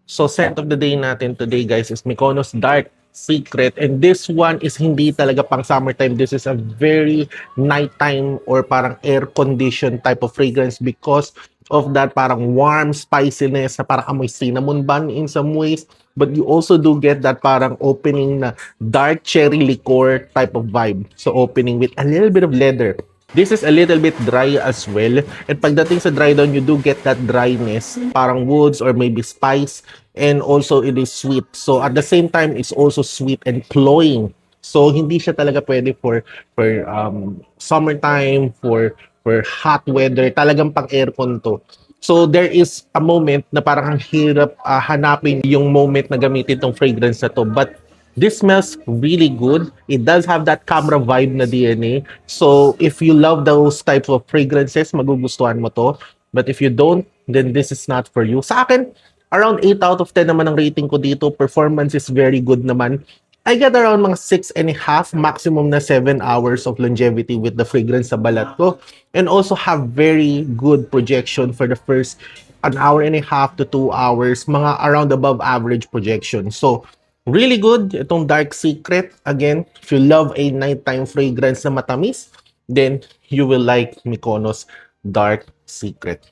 So scent of the day natin today guys is Mykonos Dark Secret, and this one is hindi talaga pang summertime. This is a very nighttime or parang air conditioned type of fragrance because of that parang warm spiciness na parang amoy cinnamon bun in some ways, but you also do get that parang opening na dark cherry liqueur type of vibe. So opening with a little bit of leather. This is a little bit dry as well. And pagdating sa dry down, you do get that dryness, parang woods or maybe spice. And also it is sweet. So at the same time, it's also sweet and cloying. So hindi siya talaga pwede for summertime, for hot weather. Talagang pang aircon to. So there is a moment na parang ang hirap hanapin yung moment na gamitin tong fragrance na to. But this smells really good. It does have that camera vibe na DNA. So if you love those types of fragrances, magugustuhan mo to. But if you don't, then this is not for you. Sa akin, around 8 out of 10 naman ang rating ko dito. Performance is very good naman. I get around mga 6.5, maximum na 7 hours of longevity with the fragrance sa balat ko. And also have very good projection for the first an hour and a half to 2 hours, mga around above average projection. So, really good itong Dark Secret. Again, if you love a nighttime fragrance na matamis, then you will like Mykonos Dark Secret.